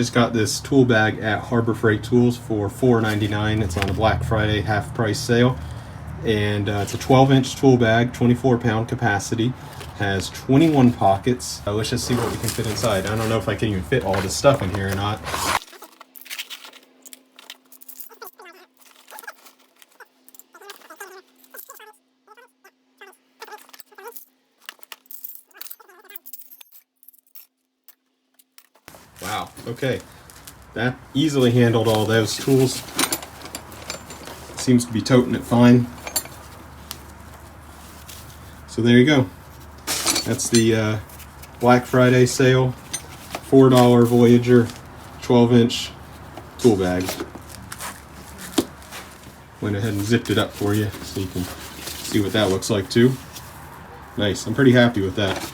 Just got this tool bag at Harbor Freight Tools for $4.99. It's on a Black Friday half price sale. And it's a 12-inch tool bag, 24-pound capacity. Has 21 pockets. Let's just see what we can fit inside. I don't know if I can even fit all this stuff in here or not. Wow, okay. That easily handled all those tools. Seems to be toting it fine. So there you go. That's the Black Friday sale. $4 Voyager 12-inch tool bag. Went ahead and zipped it up for you so you can see what that looks like too. Nice. I'm pretty happy with that.